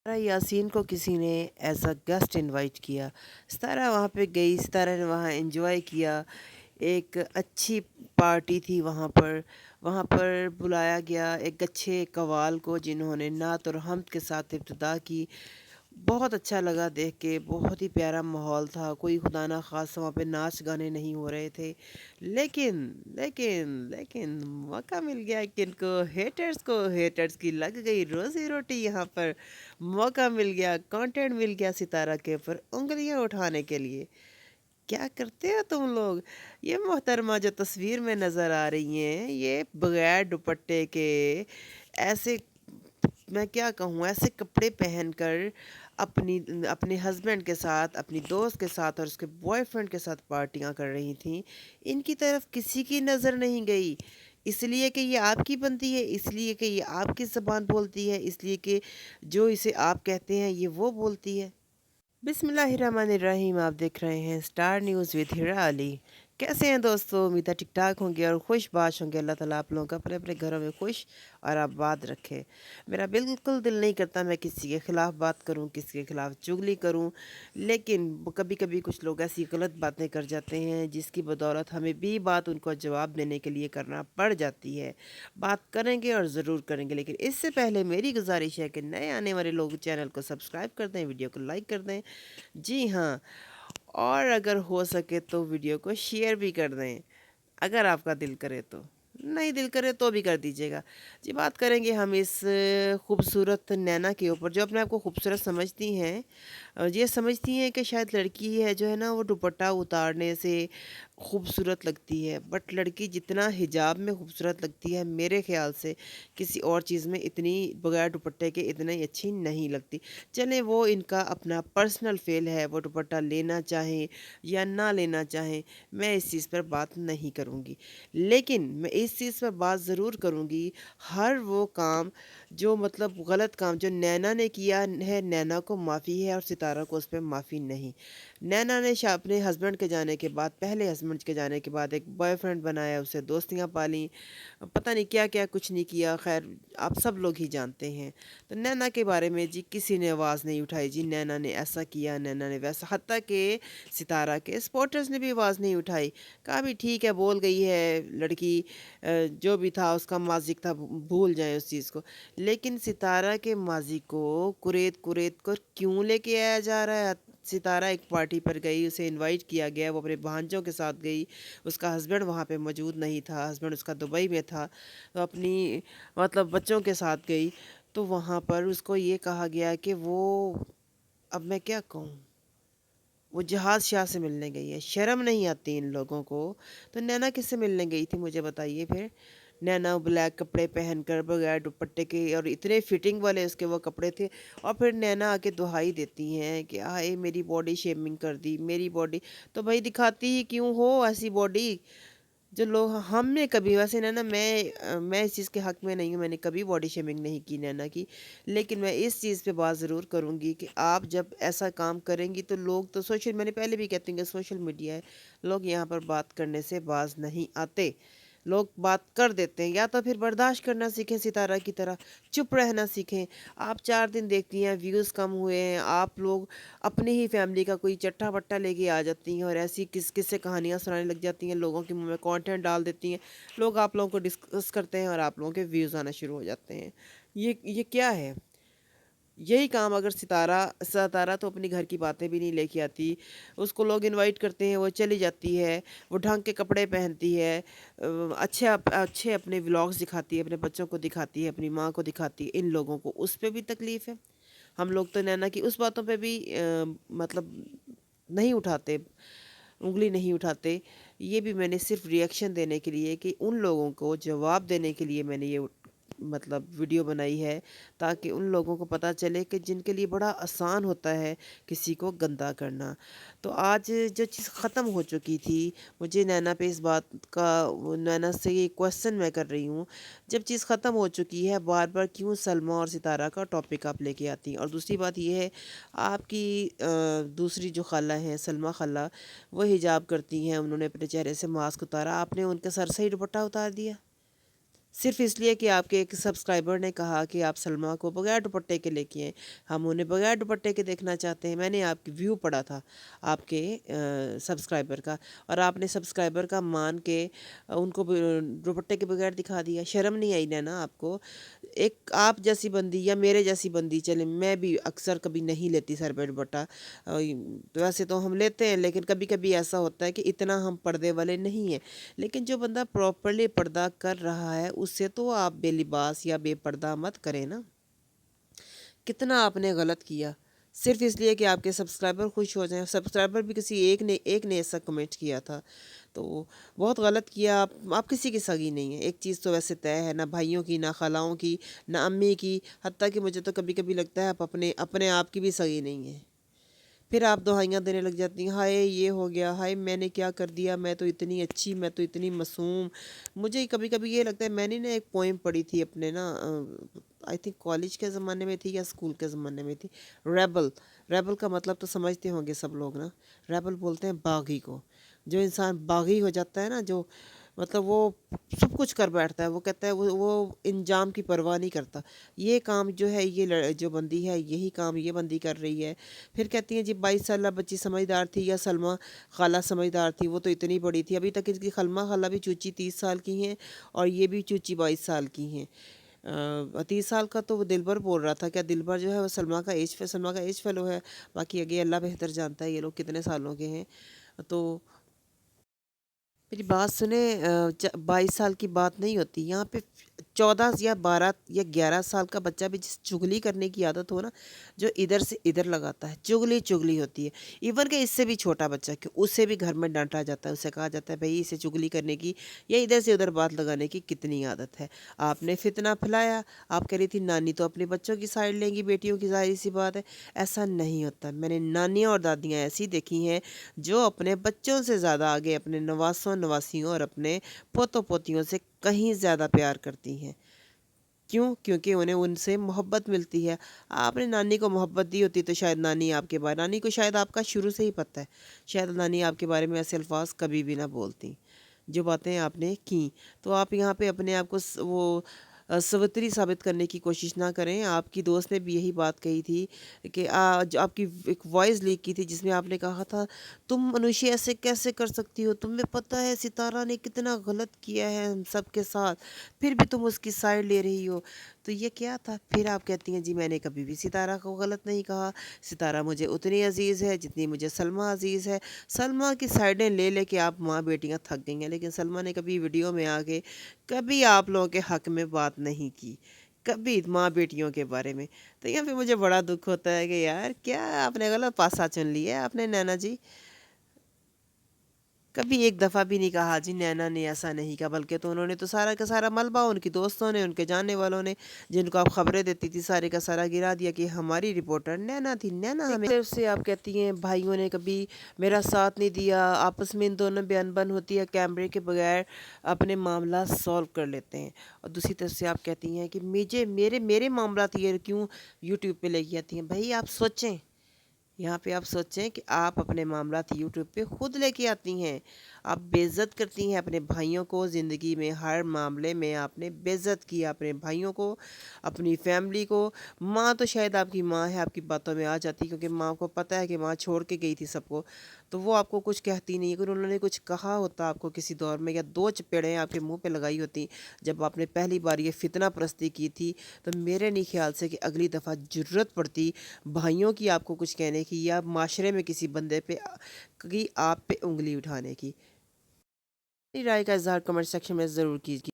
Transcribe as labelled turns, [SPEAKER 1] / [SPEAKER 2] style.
[SPEAKER 1] ستارہ یاسین کو کسی نے ایز اے گیسٹ انوائٹ کیا۔ ستارہ وہاں پہ گئی، ستارہ نے وہاں انجوائے کیا، ایک اچھی پارٹی تھی وہاں پر بلایا گیا ایک اچھے قوال کو جنہوں نے نعت اور حمد کے ساتھ ابتدا کی۔ بہت اچھا لگا دیکھ کے، بہت ہی پیارا ماحول تھا، کوئی خدا نہ خواستہ وہاں پہ ناچ گانے نہیں ہو رہے تھے، لیکن لیکن موقع مل گیا کن کو، ہیٹرز کی لگ گئی روزی روٹی یہاں پر۔ موقع مل گیا، کانٹینٹ مل گیا ستارہ کے اوپر انگلیاں اٹھانے کے لیے۔ کیا کرتے ہو تم لوگ؟ یہ محترمہ جو تصویر میں نظر آ رہی ہیں، یہ بغیر دوپٹے کے ایسے، میں کیا کہوں، ایسے کپڑے پہن کر اپنے ہسبینڈ کے ساتھ، اپنی دوست کے ساتھ اور اس کے بوائے فرینڈ کے ساتھ پارٹیاں کر رہی تھیں۔ ان کی طرف کسی کی نظر نہیں گئی، اس لیے کہ یہ آپ کی بنتی ہے، اس لیے کہ یہ آپ کی زبان بولتی ہے، اس لیے کہ جو اسے آپ کہتے ہیں یہ وہ بولتی ہے۔ بسم اللہ الرحمن الرحیم، آپ دیکھ رہے ہیں سٹار نیوز وتھ ہیرا علی۔ کیسے ہیں دوستو؟ امید ہے ٹھیک ٹھاک ہوں گے اور خوش باش ہوں گے۔ اللہ تعالیٰ آپ لوگوں کو اپنے اپنے گھروں میں خوش اور آباد رکھے۔ میرا بالکل دل نہیں کرتا میں کسی کے خلاف بات کروں، کسی کے خلاف چغلی کروں، لیکن کبھی کبھی کچھ لوگ ایسی غلط باتیں کر جاتے ہیں جس کی بدولت ہمیں بھی بات ان کو جواب دینے کے لیے کرنا پڑ جاتی ہے۔ بات کریں گے اور ضرور کریں گے، لیکن اس سے پہلے میری گزارش ہے کہ نئے آنے والے لوگ چینل کو سبسکرائب کر دیں، ویڈیو کو لائک کر دیں، جی ہاں، اور اگر ہو سکے تو ویڈیو کو شیئر بھی کر دیں، اگر آپ کا دل کرے تو، نہیں دل کرے تو بھی کر دیجیے گا۔ جی بات کریں گے ہم اس خوبصورت نینا کے اوپر جو اپنے آپ کو خوبصورت سمجھتی ہیں، یہ سمجھتی ہیں کہ شاید لڑکی ہے جو ہے نا وہ دوپٹہ اتارنے سے خوبصورت لگتی ہے، بٹ لڑکی جتنا حجاب میں خوبصورت لگتی ہے میرے خیال سے کسی اور چیز میں اتنی بغیر دوپٹے کے اتنی اچھی نہیں لگتی۔ چلیں وہ ان کا اپنا پرسنل فیل ہے، وہ دوپٹہ لینا چاہیں یا نہ لینا چاہیں، میں اس چیز پر بات نہیں کروں گی، لیکن میں اس چیز پر بات ضرور کروں گی، ہر وہ کام جو مطلب غلط کام جو نینا نے کیا ہے، نینا کو معافی ہے اور ستارہ کو اس پہ معافی نہیں۔ نینا نے اپنے ہسبینڈ کے جانے کے بعد، پہلے ہسبینڈ کے جانے کے بعد ایک بوائے فرینڈ بنایا، اسے دوستیاں پالیں، پتہ نہیں کیا کیا کچھ نہیں کیا، خیر آپ سب لوگ ہی جانتے ہیں۔ تو نینا کے بارے میں جی کسی نے آواز نہیں اٹھائی، جی نینا نے ایسا کیا، نینا نے ویسا، حتیٰ کہ ستارہ کے سپورٹرز نے بھی آواز نہیں اٹھائی، کہا بھی ٹھیک ہے بول گئی ہے لڑکی، جو بھی تھا اس کا ماضی تھا، بھول جائیں اس چیز کو۔ لیکن ستارہ کے ماضی کو کریت کر کیوں لے کے آیا جا رہا ہے؟ ستارہ ایک پارٹی پر گئی، اسے انوائٹ کیا گیا، وہ اپنے بھانجوں کے ساتھ گئی، اس کا ہسبینڈ وہاں پہ موجود نہیں تھا، ہسبینڈ اس کا دبئی میں تھا، تو اپنی مطلب بچوں کے ساتھ گئی، تو وہاں پر اس کو یہ کہا گیا کہ وہ، اب میں کیا کہوں، وہ جہاز شاہ سے ملنے گئی ہے، شرم نہیں آتی ان لوگوں کو؟ تو نینا کس سے ملنے گئی تھی مجھے بتائیے پھر؟ نینا بلیک کپڑے پہن کر بغیر دوپٹے کے، اور اتنے فٹنگ والے اس کے وہ کپڑے تھے، اور پھر نینا آ کے دہائی دیتی ہیں کہ آئے میری باڈی شیمنگ کر دی، میری باڈی، تو بھائی دکھاتی ہی کیوں ہو ایسی باڈی؟ جو لوگ، ہم نے کبھی، ویسے نینا میں اس چیز کے حق میں نہیں ہوں، میں نے کبھی باڈی شیمنگ نہیں کی نینا کی، لیکن میں اس چیز پہ بات ضرور کروں گی کہ آپ جب ایسا کام کریں گی تو لوگ تو میں نے پہلے بھی کہتی ہوں کہ سوشل میڈیا ہے، لوگ یہاں پر بات کرنے سے باز نہیں آتے، لوگ بات کر دیتے ہیں، یا تو پھر برداشت کرنا سیکھیں، ستارہ کی طرح چپ رہنا سیکھیں۔ آپ 4 دن دیکھتی ہیں ویوز کم ہوئے ہیں، آپ لوگ اپنی ہی فیملی کا کوئی چٹا پٹا لے کے آ جاتی ہیں اور ایسی کس سے کہانیاں سنانے لگ جاتی ہیں، لوگوں کے منہ میں کانٹینٹ ڈال دیتی ہیں، لوگ آپ لوگوں کو ڈسکس کرتے ہیں اور آپ لوگوں کے ویوز آنا شروع ہو جاتے ہیں۔ یہ کیا ہے؟ یہی کام اگر ستارہ تو اپنی گھر کی باتیں بھی نہیں لے کے آتی، اس کو لوگ انوائٹ کرتے ہیں وہ چلی جاتی ہے، وہ ڈھنگ کے کپڑے پہنتی ہے، اچھے اپنے ولاگز دکھاتی ہے، اپنے بچوں کو دکھاتی ہے، اپنی ماں کو دکھاتی ہے، ان لوگوں کو اس پہ بھی تکلیف ہے۔ ہم لوگ تو نینا کی اس باتوں پہ بھی مطلب نہیں اٹھاتے، انگلی نہیں اٹھاتے، یہ بھی میں نے صرف ریئیکشن دینے کے لیے کہ ان لوگوں کو جواب دینے کے لیے میں نے یہ مطلب ویڈیو بنائی ہے، تاکہ ان لوگوں کو پتہ چلے کہ جن کے لیے بڑا آسان ہوتا ہے کسی کو گندا کرنا۔ تو آج جو چیز ختم ہو چکی تھی، مجھے نینا پہ اس بات کا، نینا سے یہ کویسچن میں کر رہی ہوں، جب چیز ختم ہو چکی ہے بار بار کیوں سلمیٰ اور ستارہ کا ٹاپک آپ لے کے آتی ہیں؟ اور دوسری بات یہ ہے، آپ کی دوسری جو خالہ ہیں سلمیٰ خالہ، وہ حجاب کرتی ہیں، انہوں نے اپنے چہرے سے ماسک اتارا، آپ نے ان کے سر سے ہی دوپٹہ اتار دیا، صرف اس لیے کہ آپ کے ایک سبسکرائبر نے کہا کہ آپ سلمیٰ کو بغیر دوپٹے کے لے کے آئیں، ہم انہیں بغیر دوپٹے کے دیکھنا چاہتے ہیں۔ میں نے آپ کی ویو پڑھا تھا آپ کے سبسکرائبر کا، اور آپ نے سبسکرائبر کا مان کے ان کو دوپٹے کے بغیر دکھا دیا۔ شرم نہیں آئی نا آپ کو؟ ایک آپ جیسی بندی یا میرے جیسی بندی، چلے میں بھی اکثر کبھی نہیں لیتی سر پہ دوپٹہ، ویسے تو ہم لیتے ہیں، لیکن کبھی کبھی ایسا ہوتا ہے کہ اتنا ہم پردے والے نہیں ہیں۔ لیکن جو بندہ پراپرلی پردہ کر رہا ہے اس سے تو آپ بے لباس یا بے پردہ مت کریں نا۔ کتنا آپ نے غلط کیا صرف اس لیے کہ آپ کے سبسکرائبر خوش ہو جائیں۔ سبسکرائبر بھی کسی ایک نے ایسا کمنٹ کیا تھا، تو بہت غلط کیا آپ کسی کی سگی نہیں ہیں۔ ایک چیز تو ویسے طے ہے، نہ بھائیوں کی، نہ خالاؤں کی، نہ امی کی، حتیٰ کہ مجھے تو کبھی کبھی لگتا ہے آپ اپنے آپ کی بھی سگی نہیں ہیں۔ پھر آپ دہائیاں دینے لگ جاتی ہیں، ہائے یہ ہو گیا، ہائے میں نے کیا کر دیا، میں تو اتنی اچھی، میں تو اتنی معصوم۔ مجھے کبھی کبھی یہ لگتا ہے، میں نے نا ایک پوئم پڑھی تھی اپنے نا، آئی تھنک کالج کے زمانے میں تھی یا اسکول کے زمانے میں تھی، ریبل۔ ریبل کا مطلب تو سمجھتے ہوں گے سب لوگ نا، ریبل بولتے ہیں باغی کو۔ جو انسان باغی ہو جاتا ہے نا، جو مطلب وہ سب کچھ کر بیٹھتا ہے، وہ کہتا ہے وہ انجام کی پرواہ نہیں کرتا۔ یہ کام جو ہے، یہ جو بندی ہے، یہی کام یہ بندی کر رہی ہے۔ پھر کہتی ہیں جی 22 سالہ بچی سمجھدار تھی، یا سلمیٰ خالہ سمجھدار تھی، وہ تو اتنی بڑی تھی۔ ابھی تک اس کی سلمیٰ خالہ بھی چوچی 30 سال کی ہیں، اور یہ بھی چوچی 22 سال کی ہیں۔ 30 سال کا تو وہ دلبر بول رہا تھا، کیا دلبر جو ہے وہ سلمیٰ کا ایج فیلو ہے؟ باقی آگے اللہ بہتر جانتا ہے یہ لوگ کتنے سالوں کے ہیں۔ تو میری بات سنیں، 22 سال کی بات نہیں ہوتی یہاں پہ۔ 14 یا 12 یا 11 سال کا بچہ بھی جس چغلی کرنے کی عادت ہو نا، جو ادھر سے ادھر لگاتا ہے، چغلی ہوتی ہے۔ ایون کہ اس سے بھی چھوٹا بچہ، کہ اسے بھی گھر میں ڈانٹا جاتا ہے، اسے کہا جاتا ہے بھئی اسے چغلی کرنے کی یا ادھر سے ادھر بات لگانے کی کتنی عادت ہے۔ آپ نے فتنہ پھیلایا، آپ کہہ رہی تھی نانی تو اپنے بچوں کی سائڈ لیں گی، بیٹیوں کی، ظاہری سی بات ہے۔ ایسا نہیں ہوتا۔ میں نے نانیاں اور دادیاں ایسی دیکھی ہیں جو اپنے بچوں سے زیادہ آگے اپنے نواسوں نواسیوں اور اپنے پوتوں پوتیوں سے کہیں زیادہ پیار کرتی ہیں۔ کیوں؟ کیونکہ انہیں ان سے محبت ملتی ہے۔ آپ نے نانی کو محبت دی ہوتی تو شاید نانی آپ کے بارے، نانی کو شاید آپ کا شروع سے ہی پتہ ہے، شاید نانی آپ کے بارے میں ایسے الفاظ کبھی بھی نہ بولتی جو باتیں آپ نے کی۔ تو آپ یہاں پہ اپنے آپ کو وہ سوتری ثابت کرنے کی کوشش نہ کریں۔ آپ کی دوست نے بھی یہی بات کہی تھی کہ جو آپ کی ایک وائس لیک کی تھی جس میں آپ نے کہا تھا تم منوشی ایسے کیسے کر سکتی ہو، تمہیں پتہ ہے ستارہ نے کتنا غلط کیا ہے ہم سب کے ساتھ، پھر بھی تم اس کی سائڈ لے رہی ہو۔ تو یہ کیا تھا؟ پھر آپ کہتی ہیں جی میں نے کبھی بھی ستارہ کو غلط نہیں کہا، ستارہ مجھے اتنی عزیز ہے جتنی مجھے سلمیٰ عزیز ہے۔ سلمیٰ کی سائڈیں لے لے کے آپ ماں بیٹیاں تھک گئی ہیں، لیکن سلمیٰ نے کبھی ویڈیو میں آ کے کبھی آپ لوگوں کے حق میں بات نہیں کی، کبھی ماں بیٹیوں کے بارے میں۔ تو یہاں پہ مجھے بڑا دکھ ہوتا ہے کہ یار کیا آپ نے غلط پاسا چن لیا ہے آپ نے نینا جی۔ کبھی ایک دفعہ بھی نہیں کہا جی نینا نے ایسا نہیں کہا، بلکہ تو انہوں نے تو سارا کا سارا ملبہ ان کی دوستوں نے، ان کے جاننے والوں نے، جن کو آپ خبریں دیتی تھی، سارے کا سارا گرا دیا کہ ہماری رپورٹر نینا تھی۔ نینا ہمیں طرف سے آپ کہتی ہیں بھائیوں نے کبھی میرا ساتھ نہیں دیا، آپس میں ان دونوں بے بن ہوتی ہے، کیمرے کے بغیر اپنے معاملات سولو کر لیتے ہیں۔ اور دوسری طرف سے آپ کہتی ہیں کہ میرے معاملات یہ کیوں یوٹیوب پہ لے کے آتی ہیں۔ بھائی آپ سوچیں، یہاں پہ آپ سوچیں کہ آپ اپنے معاملات یوٹیوب پہ خود لے کے آتی ہیں، آپ بے عزت کرتی ہیں اپنے بھائیوں کو۔ زندگی میں ہر معاملے میں آپ نے بے عزت کیا اپنے بھائیوں کو، اپنی فیملی کو۔ ماں تو شاید آپ کی ماں ہے، آپ کی باتوں میں آ جاتی، کیونکہ ماں کو پتہ ہے کہ ماں چھوڑ کے گئی تھی سب کو، تو وہ آپ کو کچھ کہتی نہیں۔ اگر انہوں نے کچھ کہا ہوتا آپ کو کسی دور میں، یا دو چپیڑیں آپ کے منہ پہ لگائی ہوتی جب آپ نے پہلی بار یہ فتنہ پرستی کی تھی، تو میرے نہیں خیال سے کہ اگلی دفعہ جرت پڑتی بھائیوں کی آپ کو کچھ کہنے کی، یا معاشرے میں کسی بندے پہ کی آپ پہ انگلی اٹھانے کی۔ رائے کا اظہار کمنٹ سیکشن میں ضرور کیجیے۔